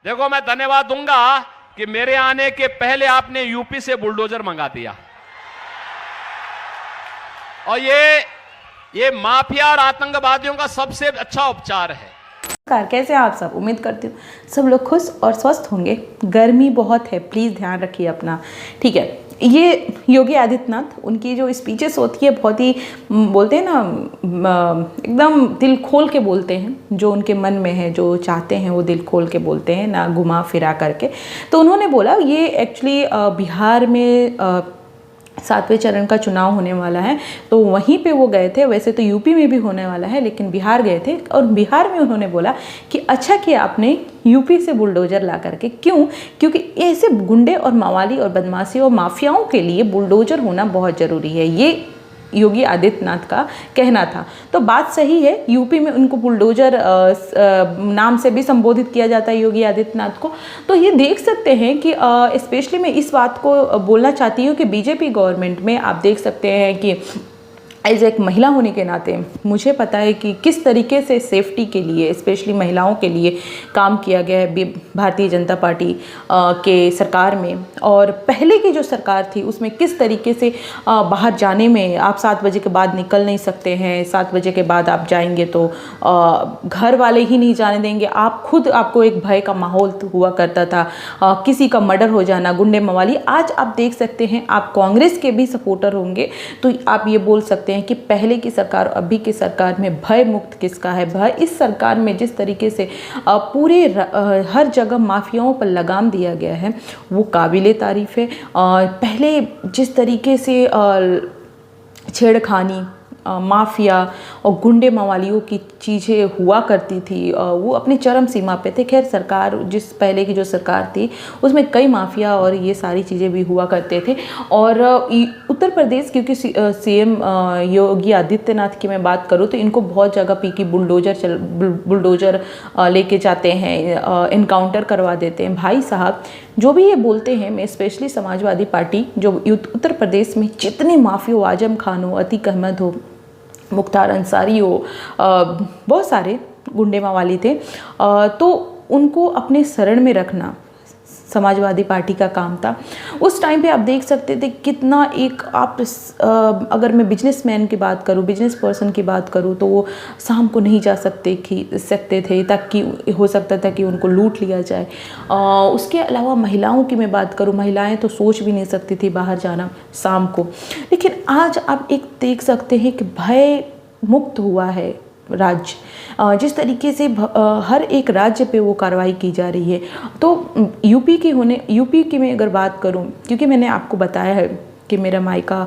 देखो, मैं धन्यवाद दूंगा कि मेरे आने के पहले आपने यूपी से बुलडोजर मंगा दिया, और ये माफिया और आतंकवादियों का सबसे अच्छा उपचार है। कैसे आप सब? उम्मीद करती हूँ सब लोग खुश और स्वस्थ होंगे। गर्मी बहुत है, प्लीज़ ध्यान रखिए अपना, ठीक है। ये योगी आदित्यनाथ, उनकी जो स्पीचेस होती है बहुत ही बोलते हैं ना, एकदम दिल खोल के बोलते हैं, जो उनके मन में है, जो चाहते हैं वो दिल खोल के बोलते हैं, ना घुमा फिरा करके। तो उन्होंने बोला ये एक्चुअली बिहार में 7वें चरण का चुनाव होने वाला है, तो वहीं पे वो गए थे। वैसे तो यूपी में भी होने वाला है, लेकिन बिहार गए थे, और बिहार में उन्होंने बोला कि अच्छा किया आपने यूपी से बुलडोजर ला करके। क्यों? क्योंकि ऐसे गुंडे और मवाली और बदमाशी और माफियाओं के लिए बुलडोजर होना बहुत ज़रूरी है, ये योगी आदित्यनाथ का कहना था। तो बात सही है, यूपी में उनको बुलडोजर नाम से भी संबोधित किया जाता है योगी आदित्यनाथ को। तो ये देख सकते हैं कि स्पेशली मैं इस बात को बोलना चाहती हूँ कि बीजेपी गवर्नमेंट में आप देख सकते हैं कि एज एक महिला होने के नाते मुझे पता है कि किस तरीके से सेफ्टी के लिए, स्पेशली महिलाओं के लिए काम किया गया है भारतीय जनता पार्टी के सरकार में। और पहले की जो सरकार थी उसमें किस तरीके से बाहर जाने में आप 7 बजे के बाद निकल नहीं सकते हैं, 7 बजे के बाद आप जाएंगे तो घर वाले ही नहीं जाने देंगे, आप खुद, आपको एक भय का माहौल हुआ करता था, किसी का मर्डर हो जाना, गुंडे मवाली। आज आप देख सकते हैं, आप कांग्रेस के भी सपोर्टर होंगे तो आप ये बोल सकते हैं कि पहले की सरकार और अभी की सरकार में भय मुक्त किसका है। भय इस सरकार में जिस तरीके से पूरे हर जगह माफियाओं पर लगाम दिया गया है वो काबिले तारीफ है। पहले जिस तरीके से छेड़खानी, माफिया और गुंडे मवालियों की चीज़ें हुआ करती थी, वो अपनी चरम सीमा पे थे। खैर, सरकार जिस पहले की जो सरकार थी उसमें कई माफिया और ये सारी चीज़ें भी हुआ करते थे। और उत्तर प्रदेश, क्योंकि सीएम योगी आदित्यनाथ की मैं बात करूँ तो इनको बहुत जगह पी की बुलडोजर लेके जाते हैं, इनकाउंटर करवा देते हैं। भाई साहब, जो भी ये बोलते हैं, मैं स्पेशली समाजवादी पार्टी जो उत्तर प्रदेश में जितने माफिया हो, आजम खान हो, अतीक अहमद हो, मुख्तार अंसारी हो, बहुत सारे गुंडे मवाली थे, तो उनको अपने शरण में रखना समाजवादी पार्टी का काम था। उस टाइम पे आप देख सकते थे कितना एक आप अगर मैं बिजनेसमैन की बात करूं, बिजनेस पर्सन की बात करूं, तो वो शाम को नहीं जा सकते थे, ताकि हो सकता था कि उनको लूट लिया जाए। उसके अलावा महिलाओं की मैं बात करूं, महिलाएं तो सोच भी नहीं सकती थी बाहर जाना शाम को। लेकिन आज आप एक देख सकते हैं कि भय मुक्त हुआ है राज्य, जिस तरीके से हर एक राज्य पे वो कार्रवाई की जा रही है। तो यूपी की मैं अगर बात करूं, क्योंकि मैंने आपको बताया है कि मेरा मायका,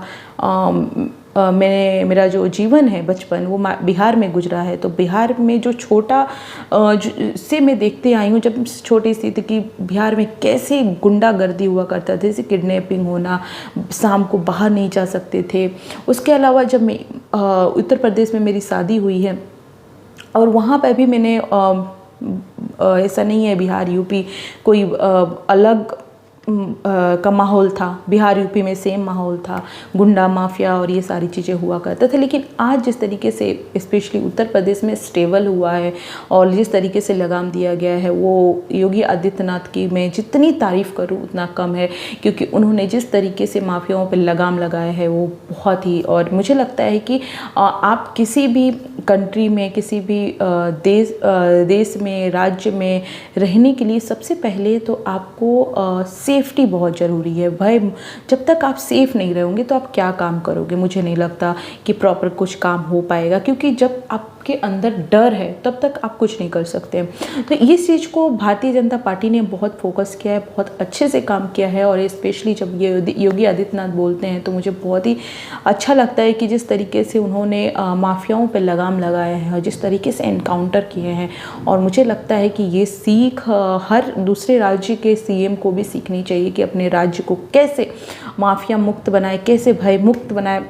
मेरा जो जीवन है बचपन वो बिहार में गुजरा है। तो बिहार में जो छोटा से मैं देखते आई हूँ, जब छोटी सी थी, कि बिहार में कैसे गुंडागर्दी हुआ करता था, जैसे किडनैपिंग होना, शाम को बाहर नहीं जा सकते थे। उसके अलावा जब मैं उत्तर प्रदेश में मेरी शादी हुई है और वहाँ पर भी मैंने ऐसा नहीं है बिहार यूपी कोई अलग का माहौल था, बिहार यूपी में सेम माहौल था, गुंडा माफिया और ये सारी चीज़ें हुआ करते थे। लेकिन आज जिस तरीके से स्पेशली उत्तर प्रदेश में स्टेबल हुआ है और जिस तरीके से लगाम दिया गया है, वो योगी आदित्यनाथ की मैं जितनी तारीफ़ करूँ उतना कम है, क्योंकि उन्होंने जिस तरीके से माफियाओं पर लगाम लगाया है वो बहुत ही। और मुझे लगता है कि आप किसी भी कंट्री में, किसी भी देश में, राज्य में रहने के लिए सबसे पहले तो आपको सेफ्टी बहुत ज़रूरी है। भाई, जब तक आप सेफ़ नहीं रहोगे तो आप क्या काम करोगे? मुझे नहीं लगता कि प्रॉपर कुछ काम हो पाएगा, क्योंकि जब आपके अंदर डर है तब तक आप कुछ नहीं कर सकते। तो इस चीज़ को भारतीय जनता पार्टी ने बहुत फोकस किया है, बहुत अच्छे से काम किया है। और स्पेशली जब ये योगी आदित्यनाथ बोलते हैं तो मुझे बहुत ही अच्छा लगता है कि जिस तरीके से उन्होंने माफियाओं पर लगाम लगाया है और जिस तरीके से एनकाउंटर किए हैं। और मुझे लगता है कि ये सीख हर दूसरे राज्य के सीएम को भी सीखनी चाहिए कि अपने राज्य को कैसे माफिया मुक्त बनाए, कैसे भय मुक्त बनाए,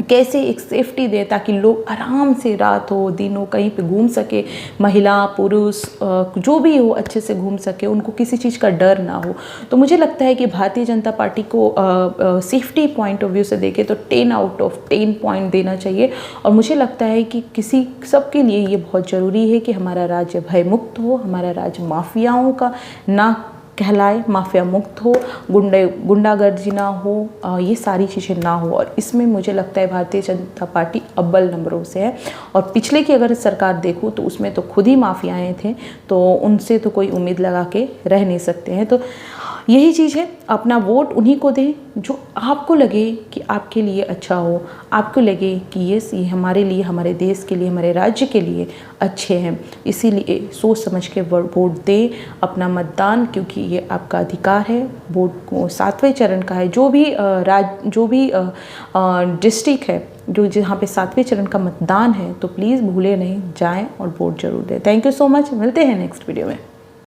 कैसे एक सेफ्टी दें ताकि लोग आराम से रात हो दिन हो कहीं पे घूम सके, महिला पुरुष जो भी हो अच्छे से घूम सके, उनको किसी चीज़ का डर ना हो। तो मुझे लगता है कि भारतीय जनता पार्टी को सेफ्टी पॉइंट ऑफ व्यू से देखें तो 10 आउट ऑफ 10 पॉइंट देना चाहिए। और मुझे लगता है कि किसी सबके लिए ये बहुत ज़रूरी है कि हमारा राज्य भयमुक्त हो, हमारा राज्य माफियाओं का ना कहलाए, माफिया मुक्त हो, गुंडागर्दी ना हो, ये सारी चीज़ें ना हो। और इसमें मुझे लगता है भारतीय जनता पार्टी अव्वल नंबरों से है। और पिछले की अगर सरकार देखूँ तो उसमें तो खुद ही माफियाएँ थे, तो उनसे तो कोई उम्मीद लगा के रह नहीं सकते हैं। तो यही चीज़ है, अपना वोट उन्हीं को दें जो आपको लगे कि आपके लिए अच्छा हो, आपको लगे कि ये हमारे लिए, हमारे देश के लिए, हमारे राज्य के लिए अच्छे हैं। इसीलिए सोच समझ के वोट दें, अपना मतदान, क्योंकि ये आपका अधिकार है। वोट को 7वें चरण का है, जो भी डिस्ट्रिक्ट है जो जहाँ पे 7वें चरण का मतदान है, तो प्लीज़ भूले नहीं, जाएं और वोट जरूर दें। थैंक यू सो मच, मिलते हैं नेक्स्ट वीडियो में।